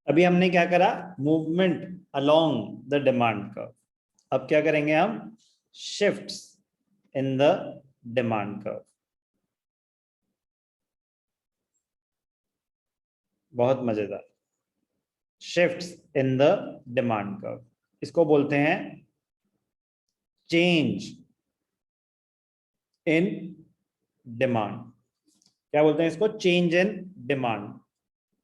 अभी हमने क्या करा, movement along the demand curve. अब क्या करेंगे हम, shifts in the demand curve. बहुत मजेदार, shifts in the demand curve, इसको बोलते हैं चेंज इन डिमांड। क्या बोलते हैं इसको, चेंज इन डिमांड।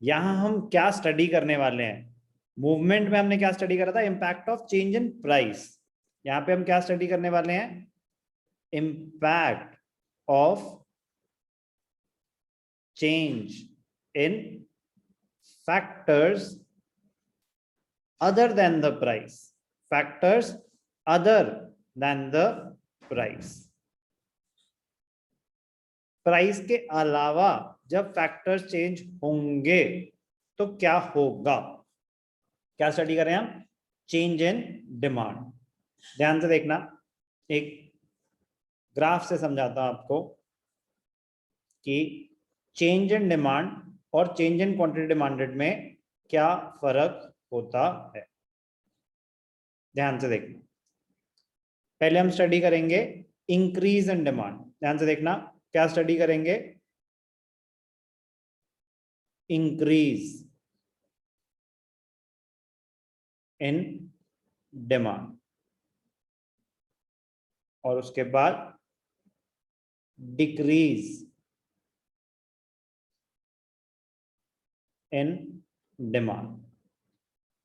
यहां हम क्या स्टडी करने वाले हैं, मूवमेंट में हमने क्या स्टडी करा था, impact of change in price. यहां पे हम क्या स्टडी करने वाले हैं, impact of change in factors other than the price, factors other than the price. Price के अलावा जब फैक्टर्स चेंज होंगे तो क्या होगा, क्या स्टडी करें हम, चेंज इन डिमांड। ध्यान से देखना, एक ग्राफ से समझाता हूं आपको कि चेंज इन डिमांड और चेंज इन क्वांटिटी डिमांडेड में क्या फर्क होता है। ध्यान से देखना, पहले हम स्टडी करेंगे इंक्रीज इन डिमांड। ध्यान से देखना, क्या स्टडी करेंगे, इंक्रीज इन डिमांड, और उसके बाद डिक्रीज इन डिमांड।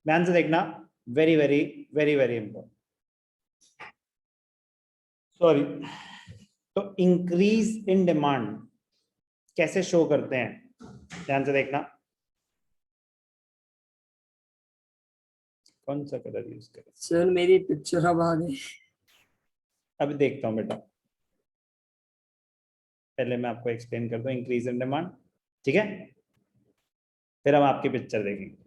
ध्यान से देखना, very very very very important. Sorry, तो इंक्रीज इन डिमांड कैसे शो करते हैं, ध्यान से देखना, कौन सा कलर यूज करें सर मेरी पिक्चर अब आ गई। अभी देखता हूं बेटा, पहले मैं आपको एक्सप्लेन कर दूं इंक्रीज इन डिमांड, ठीक है, फिर हम आपकी पिक्चर देखेंगे।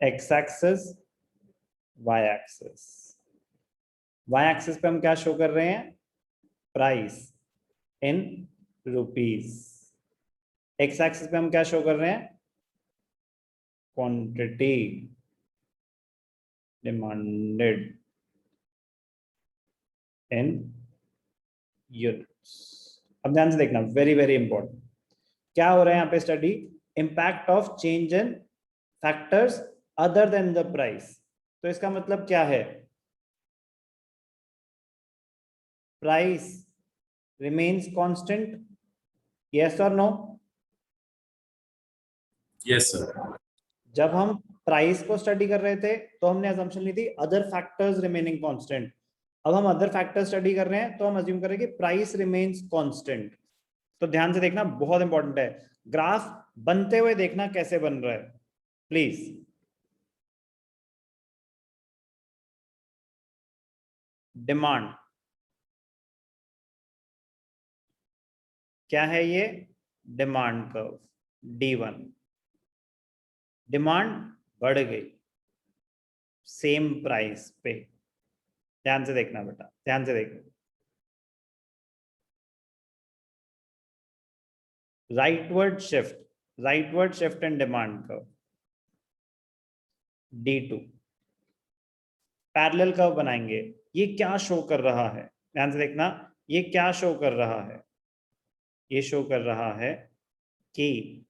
X axis, Y axis. Y axis पे हम क्या शो कर रहे हैं, price in rupees. X axis पे हम क्या शो कर रहे हैं, क्वांटिटी डिमांडेड इन यूनिट्स। अब ध्यान से देखना, वेरी वेरी इंपॉर्टेंट, क्या हो रहा है यहाँ पे study, impact of change in factors other than the price. तो इसका मतलब क्या है, प्राइस रिमेन्स कांस्टेंट, यस और नो। Yes sir. जब हम प्राइस को स्टडी कर रहे थे तो हमने अजम्पशन ली थी अदर फैक्टर्स रिमेनिंग कांस्टेंट। अब हम अदर फैक्टर्स स्टडी कर रहे हैं तो हम अज्यूम करेंगे प्राइस रिमेन्स कांस्टेंट। तो ध्यान से देखना, बहुत इंपॉर्टेंट है, ग्राफ बनते हुए देखना कैसे बन रहा है प्लीज। डिमांड क्या है, ये डिमांड कर्व D1, डिमांड बढ़ गई सेम प्राइस पे। ध्यान से देखना बेटा, ध्यान से देखना, rightward shift in demand curve D2। Parallel curve बनाएंगे, ये क्या शो कर रहा है, ध्यान से देखना, ये क्या शो कर रहा है, ये शो कर रहा है कि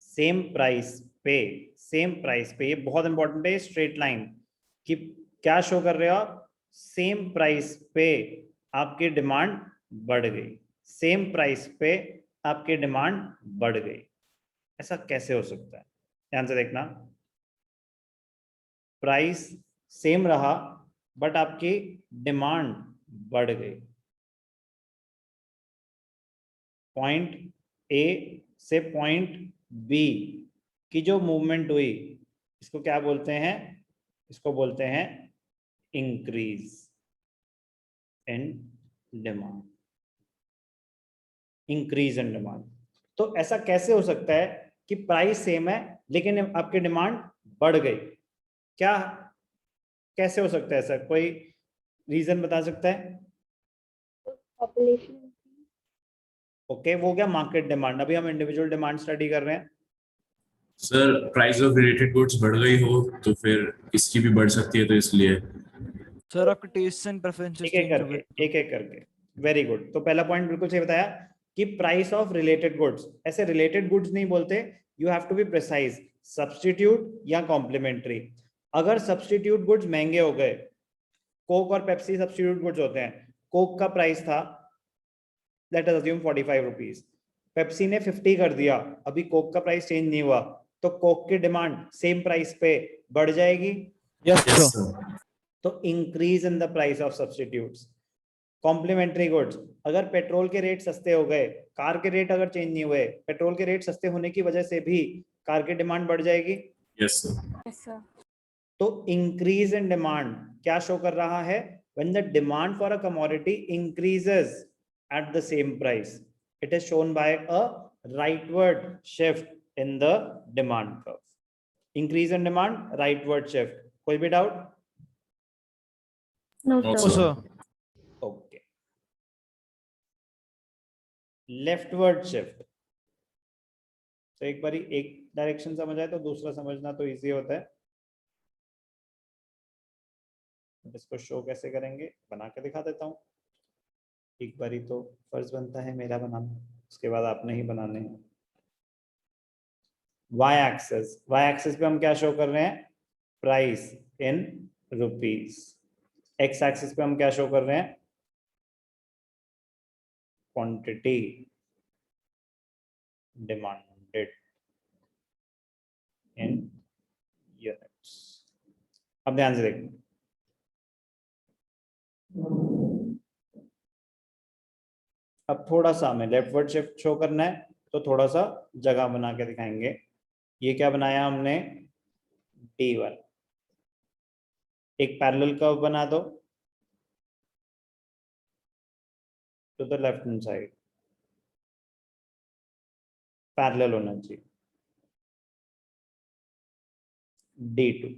सेम प्राइस पे, ये बहुत इंपॉर्टेंट है, स्ट्रेट लाइन कि क्या शो कर रहे हो आप, सेम प्राइस पे आपकी डिमांड बढ़ गई, सेम प्राइस पे आपकी डिमांड बढ़ गई। ऐसा कैसे हो सकता है, ध्यान से देखना, प्राइस सेम रहा बट आपकी डिमांड बढ़ गई। पॉइंट ए से पॉइंट बी की जो मूवमेंट हुई, इसको क्या बोलते हैं, इसको बोलते हैं increase in demand, increase in demand. तो ऐसा कैसे हो सकता है कि प्राइस सेम है लेकिन आपकी डिमांड बढ़ गई, क्या कैसे हो सकता है सर, कोई रीजन बता सकता है? पॉपुलेशन। ओके, वो क्या मार्केट डिमांड, अभी हम इंडिविजुअल डिमांड स्टडी कर रहे हैं। Sir price of related goods बढ़ गई हो तो फिर इसकी भी बढ़ सकती है, तो इसलिए। सर आपके टेस्ट एंड प्रेफरेंसेस एक एक चेंज हो करके गए। एक एक करके। Very good. तो पहला पॉइंट बिल्कुल सही बताया कि प्राइस ऑफ रिलेटेड गुड्स, ऐसे रिलेटेड गुड्स नहीं बोलते, you have to be precise, substitute या कॉम्प्लीमेंट्री। अगर सब्स्टिट्यूट गुड्स महंगे हो गए, कोक और पेप्सी सब्स्टिट्यूट गुड्स होते हैं, कोक का प्राइस था let us assume 45 rupees, Pepsi ने 50 कर दिया, अभी कोक का प्राइस चेंज नहीं हुआ, तो कोक की डिमांड सेम प्राइस पे बढ़ जाएगी। Yes yes sir. सर। तो increase in the price of substitutes. Complementary goods, अगर पेट्रोल के रेट सस्ते हो गए, कार के रेट अगर चेंज नहीं हुए, पेट्रोल के रेट सस्ते होने की वजह से भी कार की डिमांड बढ़ जाएगी। Yes sir. Yes sir. तो इंक्रीज इन डिमांड क्या शो कर रहा है? When the demand for a commodity increases at the same price, it is shown by a rightward shift in the demand curve. Increase in demand, rightward shift. कोई भी doubt? No No, sir. sir. Okay. Leftward shift, तो एक बारी एक direction समझ आए तो दूसरा समझना तो इजी होता है। इसको शो कैसे करेंगे, बना के दिखा देता हूँ। एक बारी तो फर्ज बनता है मेरा बनाना, उसके बाद आपने ही बनाने हैं। वाई एक्सिस पे हम क्या शो कर रहे हैं? प्राइस इन रुपीस। एक्स एक्सिस पे हम क्या शो कर रहे हैं? Quantity demanded in units. अब ध्यान से देखना, अब थोड़ा सा हमें लेफ्टवर्ड शिफ्ट शो करना है, तो थोड़ा सा जगह बना के दिखाएंगे। ये क्या बनाया हमने? D1। एक पैरेलल कर्व बना दो to the left hand side, parallel होना चाहिए। D2।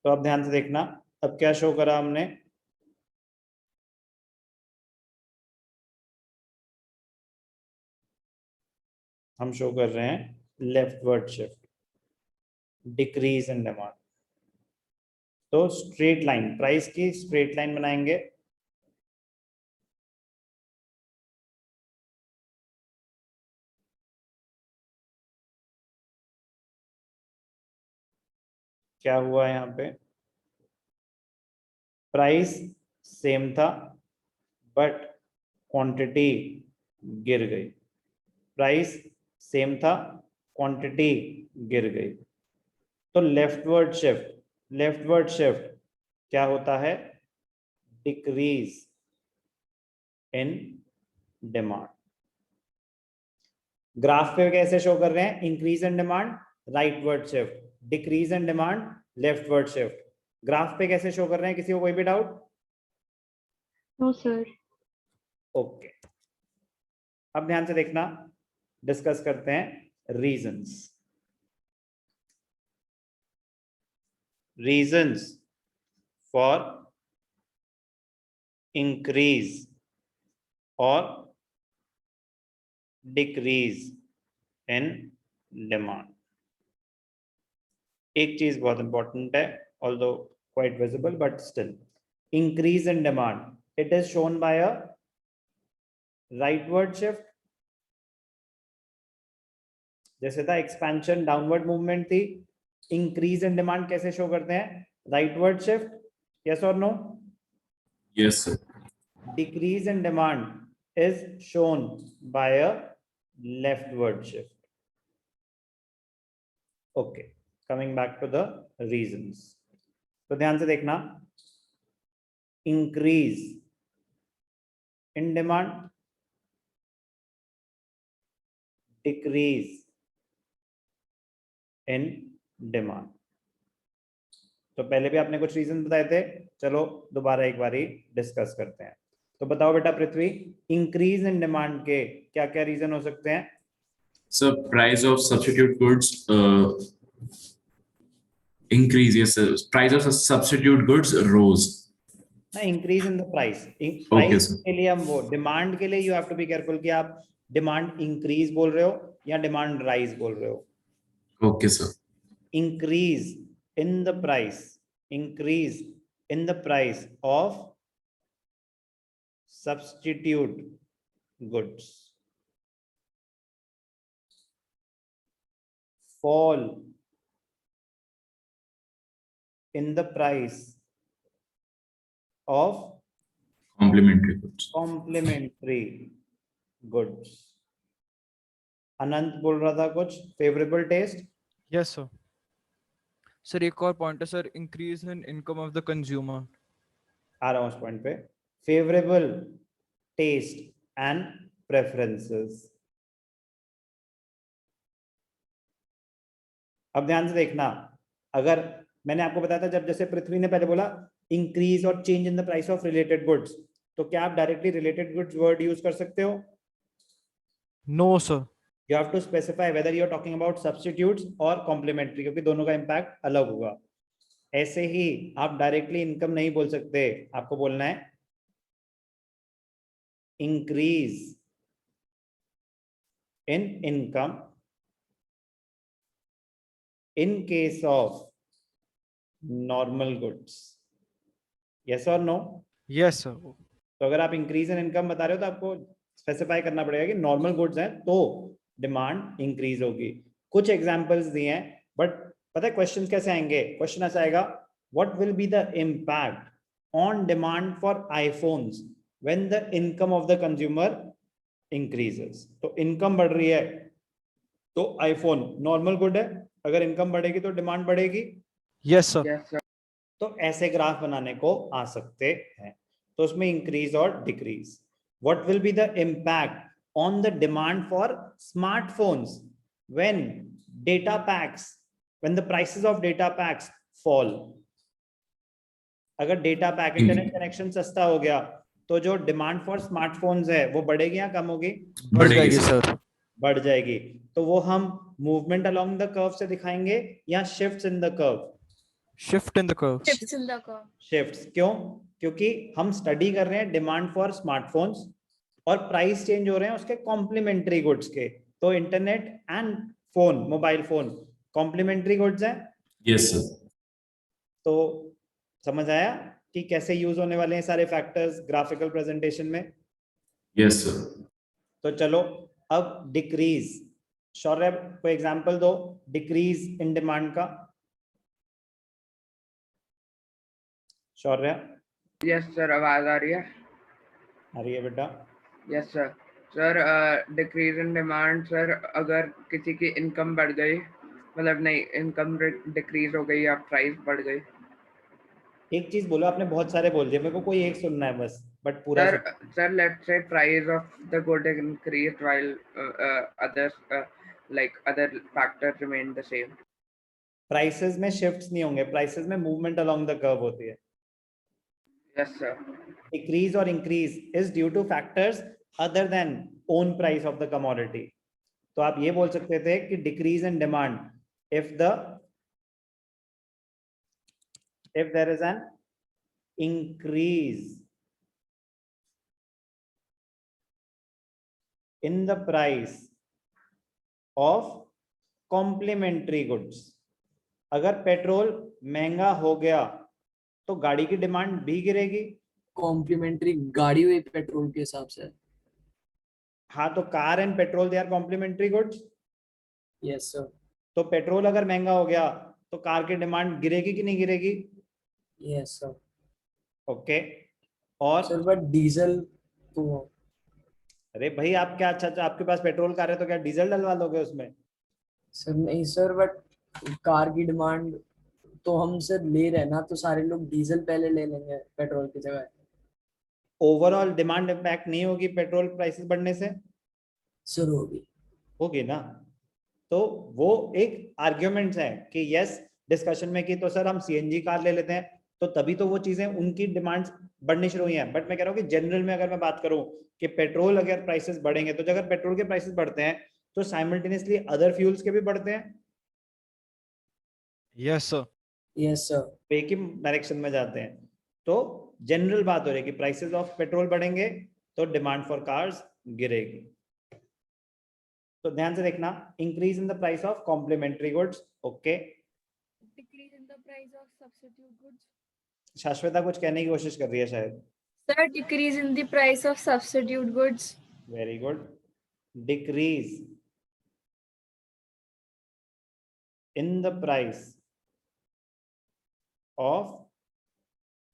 तो अब ध्यान से देखना, अब क्या शो करा हमने? हम शो कर रहे हैं leftward shift, decrease in demand. तो स्ट्रेट लाइन, प्राइस की स्ट्रेट लाइन बनाएंगे। क्या हुआ यहाँ पे? प्राइस सेम था बट क्वांटिटी गिर गई। प्राइस सेम था, क्वांटिटी गिर गई। तो लेफ्टवर्ड शिफ्ट क्या होता है? Decrease in demand. ग्राफ पे कैसे शो कर रहे हैं? Increase in demand, rightward shift, decrease in demand, leftward shift. Graph पे कैसे शो कर रहे हैं? किसी को कोई भी डाउट? No sir. ओके, अब ध्यान से देखना, डिस्कस करते हैं रीजंस फॉर इंक्रीज और डिक्रीज इन डिमांड। एक चीज बहुत इंपॉर्टेंट है, although quite visible but still, increase in demand, it is shown by a rightward shift. जैसे था एक्सपेंशन, डाउनवर्ड मूवमेंट थी। इंक्रीज इन डिमांड कैसे शो करते हैं? राइटवर्ड शिफ्ट, यस और no? Yes sir. Decrease in demand is shown by a leftward shift. Okay, coming back to the reasons. तो ध्यान से देखना, increase in demand, decrease in demand. तो पहले भी आपने कुछ रीजन बताए थे, चलो दोबारा एक बारी डिस्कस करते हैं। तो बताओ बेटा पृथ्वी, इंक्रीज इन डिमांड के क्या क्या रीजन हो सकते हैं? Sir price of substitute goods increase, yes sir. Price of substitute goods rose. ना increase in the price Okay, price sir. के लिए हम वो डिमांड के लिए you have to be careful कि आप डिमांड इंक्रीज बोल रहे हो या डिमांड राइज बोल रहे हो. Okay, sir. Increase in the price, increase in the price of substitute goods, fall in the price of Complementary goods. complementary goods. अनंत बोल रहा था कुछ favourable taste. Yes, sir. Sir, एक और point है, sir, increase in income of the consumer. आ रहा हूं उस पॉइंट पे. Favourable taste and preferences. अब ध्यान से देखना, अगर मैंने आपको बताया था जब जैसे पृथ्वी ने पहले बोला इंक्रीज और change in the price of related goods, तो क्या आप directly related goods word use कर सकते हो? No, sir. You have to specify whether you are talking about substitutes और complementary, क्योंकि दोनों का इम्पैक्ट अलग होगा. ऐसे ही आप डायरेक्टली इनकम नहीं बोल सकते, आपको बोलना है increase in income in case of normal goods. Yes और नो? Yes, sir. तो अगर आप इंक्रीज इन इनकम बता रहे हो तो आपको स्पेसिफाई करना पड़ेगा कि नॉर्मल गुड्स हैं तो डिमांड इंक्रीज होगी. कुछ एग्जांपल्स दिए हैं, बट पता है क्वेश्चंस कैसे आएंगे? क्वेश्चन ऐसा आएगा, what will be the impact on demand for iPhones when the income of the consumer increases. तो इनकम बढ़ रही है तो आईफोन नॉर्मल गुड है, अगर इनकम बढ़ेगी तो डिमांड बढ़ेगी. Yes, sir. Yes, sir. तो ऐसे ग्राफ बनाने को आ सकते हैं. तो उसमें इंक्रीज और decrease. What will be the impact on the demand for smartphones when data packs, when the prices of data packs fall. अगर डेटा पैक इंटरनेट कनेक्शन सस्ता हो गया तो जो डिमांड फॉर स्मार्टफोन्स है वो बढ़ेगी या कम होगी? बढ़ जाएगी, sir. बढ़ जाएगी. तो वो हम मूवमेंट अलोंग द कर्व से दिखाएंगे या shifts in the curve? Shift in the curve. Shifts in the curve. Shifts. क्यों? क्योंकि हम स्टडी कर रहे हैं डिमांड फॉर स्मार्टफोन्स और प्राइस चेंज हो रहे हैं उसके कॉम्प्लीमेंट्री गुड्स के. तो internet and phone, mobile phone complementary goods हैं. Yes, sir. तो समझ आया कि कैसे यूज होने वाले हैं सारे फैक्टर्स ग्राफिकल प्रेजेंटेशन में? Yes, sir. तो चलो अब डिक्रीज. शौर्य कोई एग्जांपल दो डिक्रीज इन डिमांड का. शौर्य Yes, sir. आवाज आ रही है? आ रही है बेटा? Yes, sir. Sir decrease in demand sir, अगर किसी की इनकम बढ़ गई, मतलब नहीं इनकम डिक्रीज हो गई या प्राइस बढ़ गई. एक चीज बोलो, आपने बहुत सारे बोल दिए, मेरे को कोई एक सुनना है बस, बट पूरा sir let's say price of the good increase while others like other factors remain the same. Prices में शिफ्ट्स नहीं होंगे, प्राइसेस में मूवमेंट अलोंग द कर्व होती है. Yes, sir. Decrease or increase is due to factors other than own price of the commodity. तो आप ये बोल सकते थे कि decrease in demand if there is an increase in the price of complementary goods. अगर पेट्रोल महंगा हो गया तो गाड़ी की डिमांड भी गिरेगी. कॉम्प्लीमेंट्री गाड़ी हुई पेट्रोल के हिसाब से. हाँ, तो car and petrol they are complementary goods. Yes sir. तो पेट्रोल अगर महंगा हो गया तो कार की डिमांड गिरेगी कि नहीं गिरेगी? Yes sir. ओके. और सर बट डीजल तो. अरे भाई आप क्या, अच्छा आपके पास पेट्रोल कार है तो क्या डीजल डलवा लोगे उसमें? सर नहीं सर, बट कार की डिमांड तो हम सर ले रहे हैं ना, तो सारे लोग डीजल पहले ले लेंगे पेट्रोल की जगह. ओवरऑल डिमांड इम्पैक्ट नहीं होगी पेट्रोल प्राइसेस बढ़ने से? सर होगी ना. तो वो एक आर्ग्यूमेंट्स है कि यस डिस्कशन में की तो सर हम सीएनजी कार ले लेते हैं, तो तभी तो वो चीजें उनकी डिमांड्स बढ़नी शुरू हुई हैं. बट मैं कह रहा हूँ कि जनरल में अगर मैं बात करूं कि पेट्रोल अगर प्राइसेस बढ़ेंगे तो अगर पेट्रोल के प्राइसेस बढ़ते हैं तो साइमल्टेनियसली अदर फ्यूल्स के भी बढ़ते हैं. Yes, sir. Yes sir. पे की डायरेक्शन में जाते हैं। तो जनरल बात हो रही है कि प्राइसेस ऑफ पेट्रोल बढ़ेंगे तो डिमांड फॉर कार्स गिरेगी। तो ध्यान से देखना, increase in the price of complementary goods, okay. Decrease in the price of substitute goods. Shashwata कुछ कहने की कोशिश कर रही है शायद। Sir, decrease in the price of substitute goods. Very good. Decrease in the price of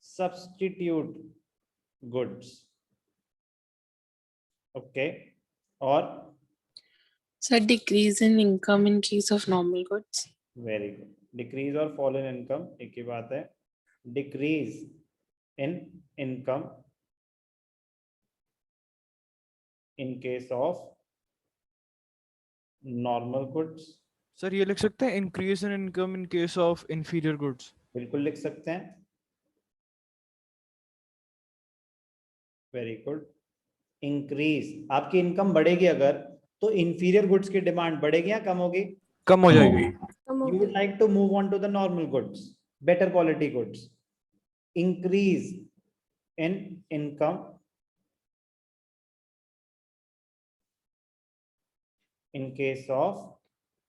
substitute goods, okay, और Sir, decrease in income in case of normal goods. very good, decrease और fall in income एक ही बात है। decrease in income in case of normal goods, sir ये लिख सकते हैं increase in income in case of inferior goods. बिल्कुल लिख सकते हैं। Very good. इंक्रीज, आपकी इनकम बढ़ेगी अगर तो इंफीरियर गुड्स की डिमांड बढ़ेगी या कम होगी? कम हो जाएगी। You would like to move on to the normal goods, better quality goods. Increase in income in case of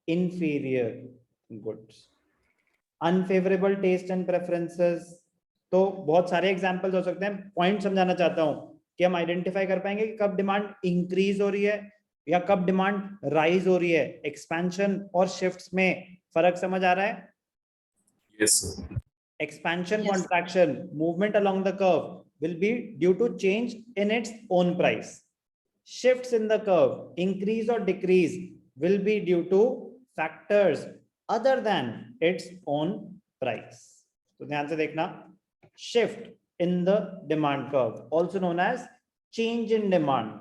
inferior goods. Unfavorable taste and preferences, तो बहुत सारे एग्जांपल्स हो सकते हैं। पॉइंट समझाना चाहता हूं कि हम आइडेंटिफाई कर पाएंगे कि कब डिमांड इंक्रीज हो रही है या कब डिमांड राइज हो रही है। एक्सपेंशन और शिफ्ट्स में फर्क समझ आ रहा है? Yes, sir. Expansion, Yes. contraction, movement along the curve will be due to change in its own price. Shifts in the curve, increase or decrease, will be due to factors other than its own price. तो ध्यान से देखना, shift in the demand curve, also known as change in demand.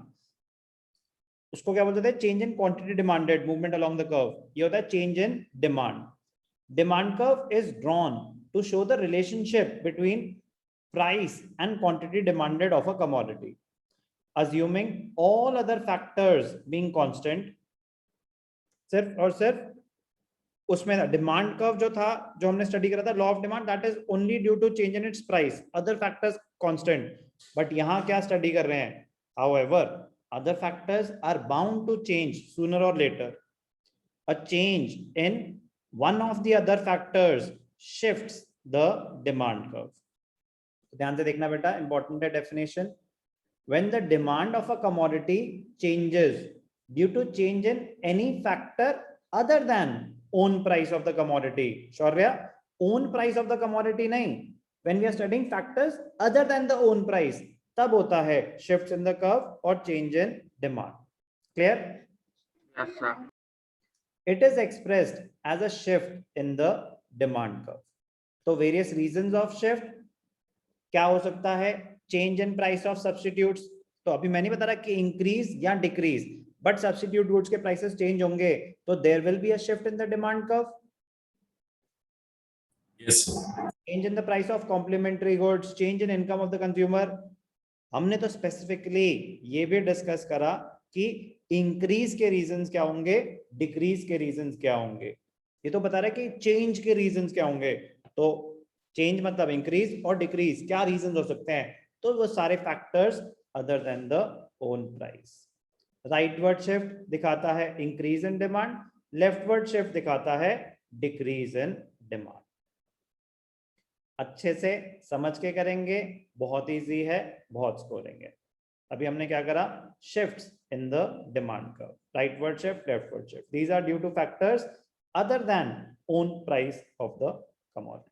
उसको क्या बोलते थे? Change in quantity demanded, movement along the curve. ये होता है change in demand. Demand curve is drawn to show the relationship between price and quantity demanded of a commodity, assuming all other factors being constant. सिर्फ और सिर्फ उसमें demand curve जो था, जो हमने स्टडी करा था, law of demand, that is only due to change in its price, other factors constant. But यहां क्या स्टडी कर रहे हैं? However other factors are bound to change sooner or later. A change in one of the other factors shifts the demand curve. ध्यान से देखना बेटा, important है definition. When the demand of a commodity changes due to change in any factor other than own price of the commodity. Shaurya, own price of the commodity नहीं. When we are studying factors other than the own price, तब होता है shifts in the curve और change in demand. Clear? Yes, sir. It is expressed as a shift in the demand curve. तो various reasons of shift क्या हो सकता है? Change in price of substitutes. तो अभी मैंने बता रहा कि increase या decrease, but substitute goods के prices change होंगे तो there will be a shift in the demand curve. Yes, sir. Change in the price of complementary goods, change in income of the consumer. हमने तो specifically ये भी discuss करा कि increase के रीजंस क्या होंगे, डिक्रीज के रीजंस क्या होंगे। ये तो बता रहा है कि चेंज के रीजंस क्या होंगे। तो चेंज मतलब इंक्रीज और डिक्रीज क्या रीजंस हो सकते हैं? तो वो सारे factors other than the own price. Rightward shift दिखाता है increase in demand, leftward shift दिखाता है डिक्रीज इन डिमांड। अच्छे से समझ के करेंगे, बहुत इजी है, बहुत स्कोरिंग है। अभी हमने क्या करा? Shifts in the demand curve, rightward shift, leftward shift, these are due to factors other than own price of the commodity.